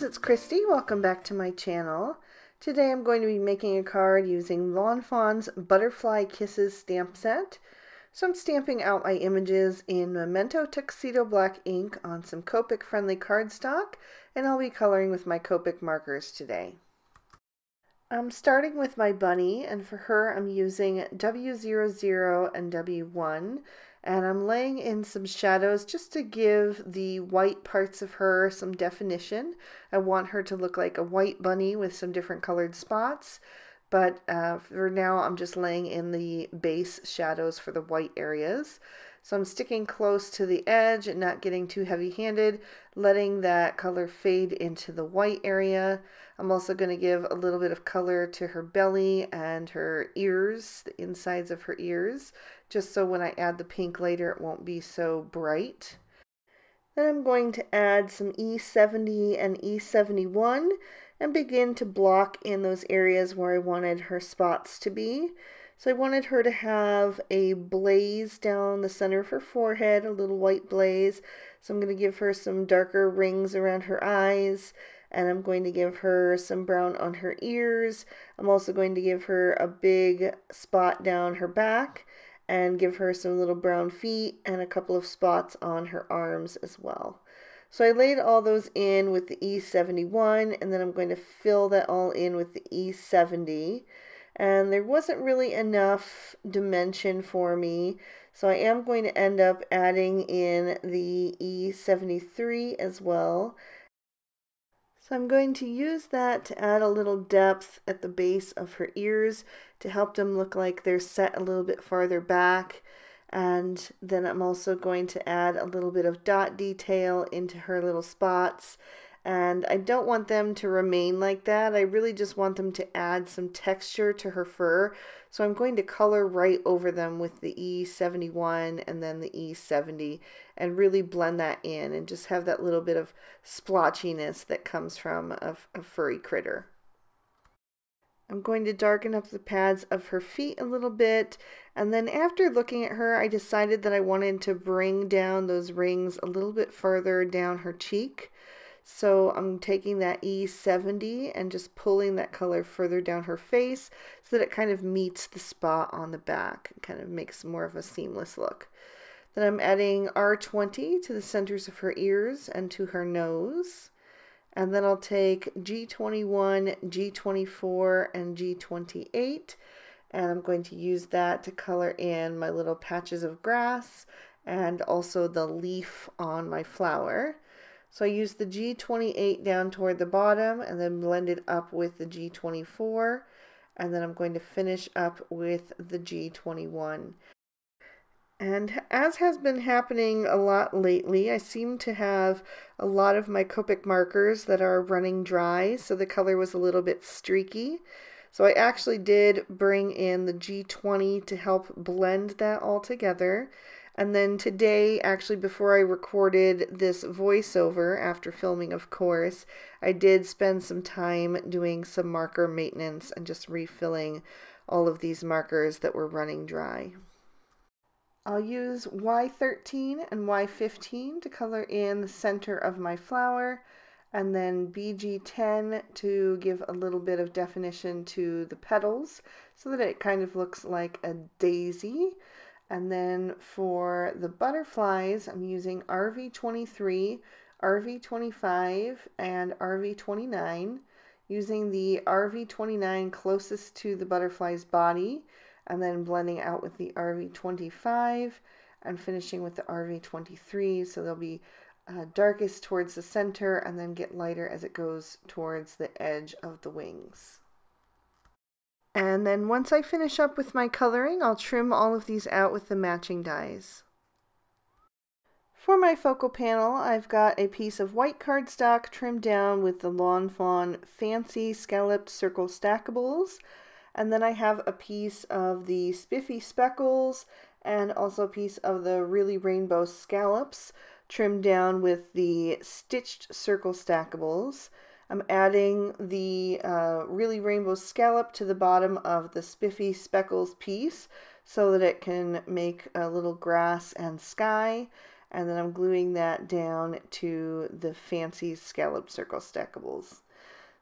friends, it's Christy. Welcome back to my channel. Today I'm going to be making a card using Lawn Fawn's Butterfly Kisses stamp set. So I'm stamping out my images in Memento Tuxedo Black ink on some Copic friendly cardstock, and I'll be coloring with my Copic markers today. I'm starting with my bunny, and for her I'm using W00 and W1, and I'm laying in some shadows just to give the white parts of her some definition. I want her to look like a white bunny with some different colored spots, but for now I'm just laying in the base shadows for the white areas. So I'm sticking close to the edge and not getting too heavy-handed, letting that color fade into the white area. I'm also going to give a little bit of color to her belly and her ears, the insides of her ears, just so when I add the pink later it won't be so bright. Then I'm going to add some E70 and E71 and begin to block in those areas where I wanted her spots to be. So I wanted her to have a blaze down the center of her forehead, a little white blaze. So I'm going to give her some darker rings around her eyes, and I'm going to give her some brown on her ears. I'm also going to give her a big spot down her back and give her some little brown feet and a couple of spots on her arms as well. So I laid all those in with the E71, and then I'm going to fill that all in with the E70. And there wasn't really enough dimension for me, so I am going to end up adding in the E73 as well. So I'm going to use that to add a little depth at the base of her ears to help them look like they're set a little bit farther back. And then I'm also going to add a little bit of dot detail into her little spots. And I don't want them to remain like that. I really just want them to add some texture to her fur. So I'm going to color right over them with the E71 and then the E70 and really blend that in and just have that little bit of splotchiness that comes from a furry critter. I'm going to darken up the pads of her feet a little bit, and then after looking at her I decided that I wanted to bring down those rings a little bit further down her cheek. So I'm taking that E70 and just pulling that color further down her face so that it kind of meets the spot on the back and kind of makes more of a seamless look. Then I'm adding R20 to the centers of her ears and to her nose. And then I'll take G21, G24, and G28, and I'm going to use that to color in my little patches of grass and also the leaf on my flower. So I use the G28 down toward the bottom and then blend it up with the G24, and then I'm going to finish up with the G21. And as has been happening a lot lately, I seem to have a lot of my Copic markers that are running dry, so the color was a little bit streaky. So I actually did bring in the G20 to help blend that all together. And then today, actually before I recorded this voiceover, after filming of course, I did spend some time doing some marker maintenance and just refilling all of these markers that were running dry. I'll use Y13 and Y15 to color in the center of my flower, and then BG10 to give a little bit of definition to the petals so that it kind of looks like a daisy. And then for the butterflies, I'm using RV23, RV25, and RV29, using the RV29 closest to the butterfly's body, and then blending out with the RV25 and finishing with the RV23, so they'll be darkest towards the center and then get lighter as it goes towards the edge of the wings. And then once I finish up with my coloring, I'll trim all of these out with the matching dies. For my focal panel, I've got a piece of white cardstock trimmed down with the Lawn Fawn Fancy Scalloped Circle Stackables. And then I have a piece of the Spiffy Speckles and also a piece of the Really Rainbow Scallops trimmed down with the Stitched Circle Stackables. I'm adding the Really Rainbow Scallop to the bottom of the Spiffy Speckles piece so that it can make a little grass and sky. and then I'm gluing that down to the fancy scallop circle stackables.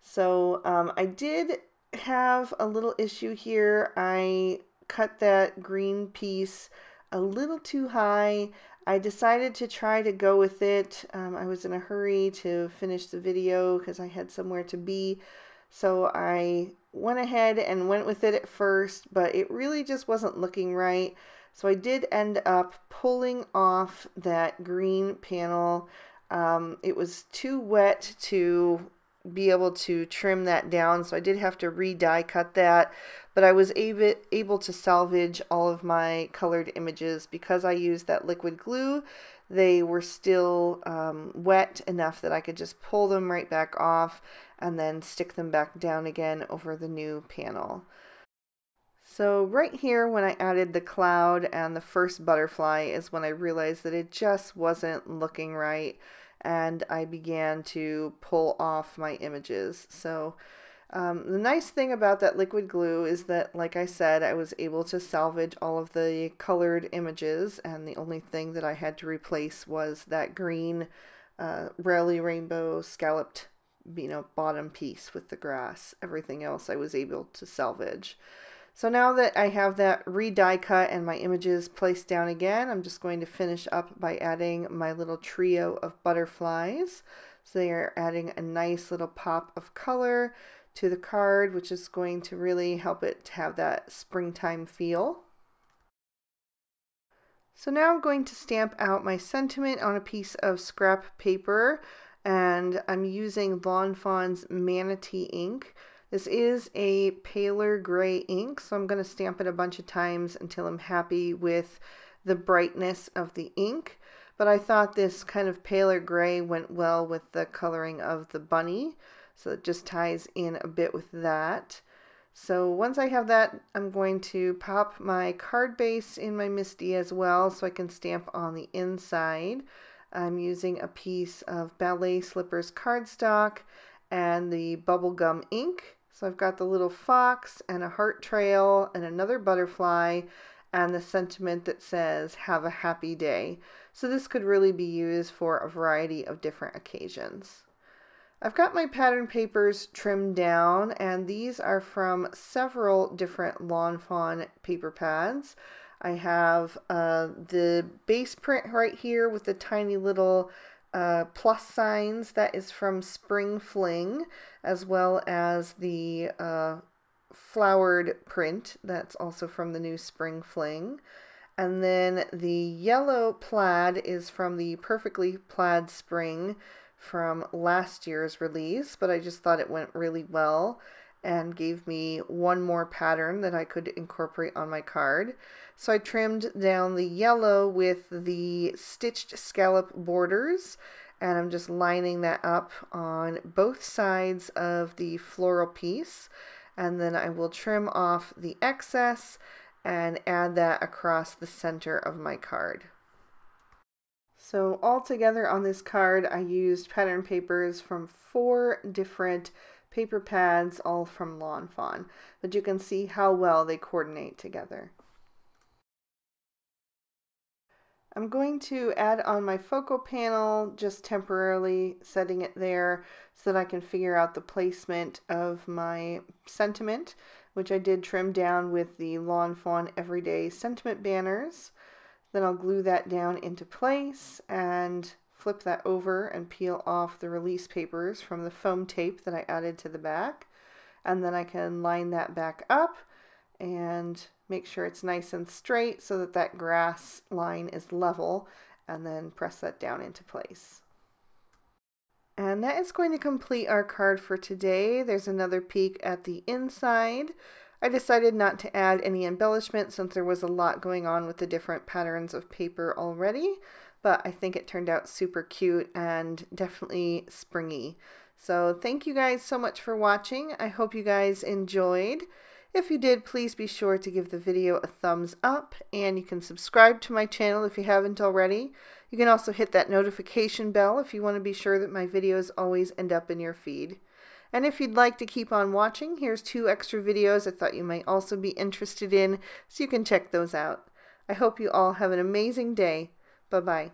So I did have a little issue here. I cut that green piece a little too high. I decided to try to go with it. I was in a hurry to finish the video because I had somewhere to be. So I went ahead and went with it at first, but it really just wasn't looking right. So I did end up pulling off that green panel. It was too wet to be able to trim that down, so I did have to die cut that, but I was able to salvage all of my colored images because I used that liquid glue. They were still wet enough that I could just pull them right back off and then stick them back down again over the new panel. So right here when I added the cloud and the first butterfly is when I realized that it just wasn't looking right, and I began to pull off my images. So the nice thing about that liquid glue is that, like I said, I was able to salvage all of the colored images, and the only thing that I had to replace was that green Rally Rainbow scalloped, bottom piece with the grass. Everything else I was able to salvage. So now that I have that die cut and my images placed down again, I'm just going to finish up by adding my little trio of butterflies. So they are adding a nice little pop of color to the card, which is going to really help it to have that springtime feel. So now I'm going to stamp out my sentiment on a piece of scrap paper, and I'm using Lawn Fawn's Manatee ink. This is a paler gray ink, so I'm going to stamp it a bunch of times until I'm happy with the brightness of the ink. But I thought this kind of paler gray went well with the coloring of the bunny, so it just ties in a bit with that. So once I have that, I'm going to pop my card base in my MISTI as well so I can stamp on the inside. I'm using a piece of Ballet Slippers cardstock and the bubblegum ink. So I've got the little fox and a heart trail and another butterfly and the sentiment that says, "Have a happy day." So this could really be used for a variety of different occasions. I've got my pattern papers trimmed down, and these are from several different Lawn Fawn paper pads. I have the base print right here with the tiny little plus signs. That is from Spring Fling, as well as the flowered print. That's also from the new Spring Fling. And then the yellow plaid is from the Perfectly Plaid Spring from last year's release, but I just thought it went really well and gave me one more pattern that I could incorporate on my card. So I trimmed down the yellow with the stitched scallop borders, and I'm just lining that up on both sides of the floral piece, and then I will trim off the excess and add that across the center of my card. So all together on this card I used pattern papers from 4 different paper pads, all from Lawn Fawn, but you can see how well they coordinate together. I'm going to add on my focal panel, just temporarily setting it there so that I can figure out the placement of my sentiment, which I did trim down with the Lawn Fawn Everyday Sentiment banners. Then I'll glue that down into place and flip that over and peel off the release papers from the foam tape that I added to the back. And then I can line that back up and make sure it's nice and straight so that that grass line is level, and then press that down into place. And that is going to complete our card for today. There's another peek at the inside. I decided not to add any embellishment since there was a lot going on with the different patterns of paper already, but I think it turned out super cute and definitely springy. So thank you guys so much for watching. I hope you guys enjoyed. If you did, please be sure to give the video a thumbs up, and you can subscribe to my channel if you haven't already. You can also hit that notification bell if you want to be sure that my videos always end up in your feed. And if you'd like to keep on watching, here's 2 extra videos I thought you might also be interested in, so you can check those out. I hope you all have an amazing day. Bye-bye.